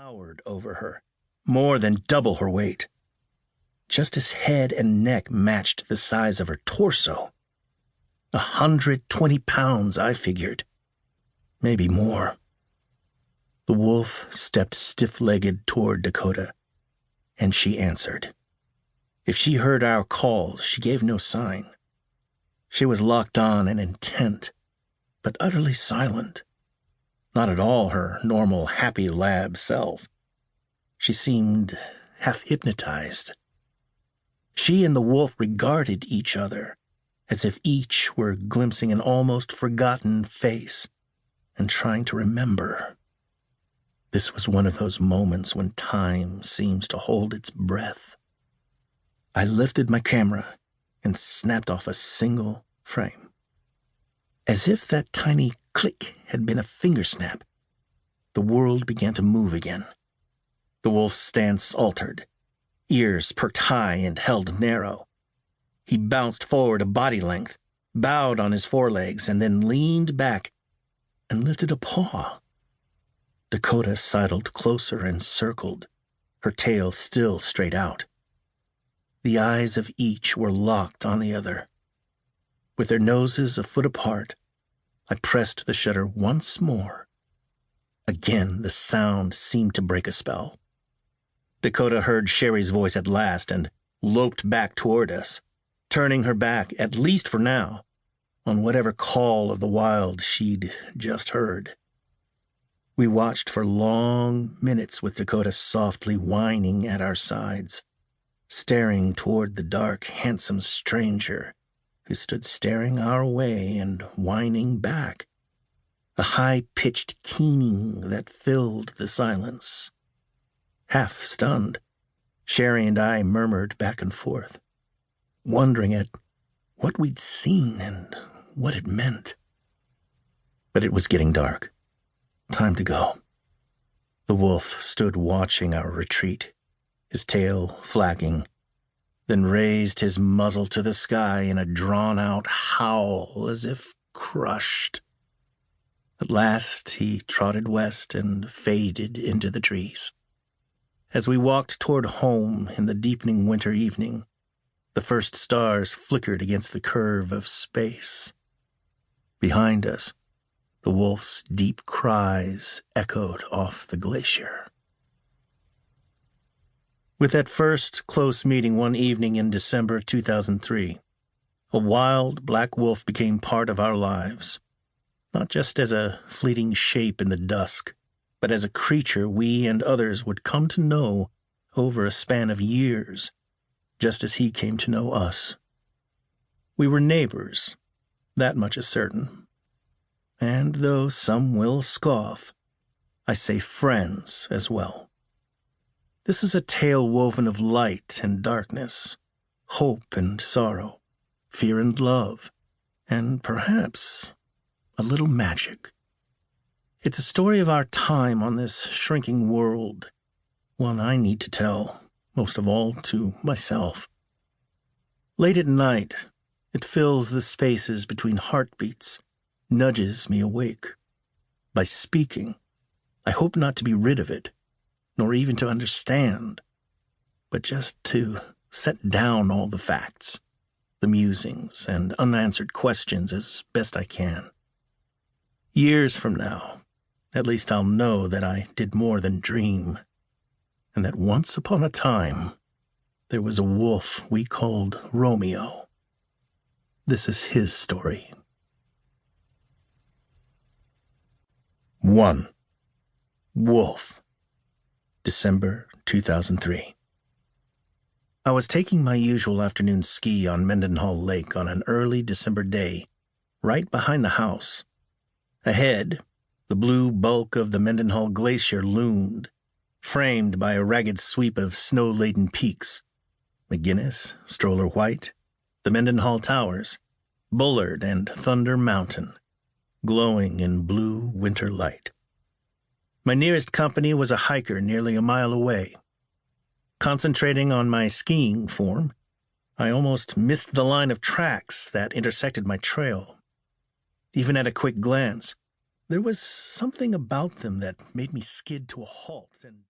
towered over her, more than double her weight. Just as head and neck matched the size of her torso. 120 pounds, I figured. Maybe more. The wolf stepped stiff-legged toward Dakota, and she answered. If she heard our calls, she gave no sign. She was locked on and intent, but utterly silent. Not at all her normal happy lab self. She seemed half hypnotized. She and the wolf regarded each other as if each were glimpsing an almost forgotten face and trying to remember. This was one of those moments when time seems to hold its breath. I lifted my camera and snapped off a single frame. As if that tiny click had been a finger snap, the world began to move again. The wolf's stance altered, ears perked high and held narrow. He bounced forward a body length, bowed on his forelegs, and then leaned back and lifted a paw. Dakota sidled closer and circled, her tail still straight out. The eyes of each were locked on the other. With their noses a foot apart, I pressed the shutter once more. Again, the sound seemed to break a spell. Dakota heard Sherry's voice at last and loped back toward us, turning her back, at least for now, on whatever call of the wild she'd just heard. We watched for long minutes with Dakota softly whining at our sides, staring toward the dark, handsome stranger who stood staring our way and whining back, a high-pitched keening that filled the silence. Half stunned, Sherry and I murmured back and forth, wondering at what we'd seen and what it meant. But it was getting dark. Time to go. The wolf stood watching our retreat, his tail flagging, then raised his muzzle to the sky in a drawn-out howl as if crushed. At last he trotted west and faded into the trees. As we walked toward home in the deepening winter evening, the first stars flickered against the curve of space. Behind us, the wolf's deep cries echoed off the glacier. With that first close meeting one evening in December 2003, a wild black wolf became part of our lives, not just as a fleeting shape in the dusk, but as a creature we and others would come to know over a span of years, just as he came to know us. We were neighbors, that much is certain. And though some will scoff, I say friends as well. This is a tale woven of light and darkness, hope and sorrow, fear and love, and perhaps a little magic. It's a story of our time on this shrinking world, one I need to tell, most of all to myself. Late at night, it fills the spaces between heartbeats, nudges me awake. By speaking, I hope not to be rid of it, nor even to understand, but just to set down all the facts, the musings, and unanswered questions as best I can. Years from now, at least I'll know that I did more than dream, and that once upon a time, there was a wolf we called Romeo. This is his story. 1. Wolf. December 2003. I was taking my usual afternoon ski on Mendenhall Lake on an early December day, right behind the house. Ahead, the blue bulk of the Mendenhall Glacier loomed, framed by a ragged sweep of snow-laden peaks. McGinnis, Stroller White, the Mendenhall Towers, Bullard, and Thunder Mountain, glowing in blue winter light. My nearest company was a hiker nearly a mile away. Concentrating on my skiing form, I almost missed the line of tracks that intersected my trail. Even at a quick glance, there was something about them that made me skid to a halt and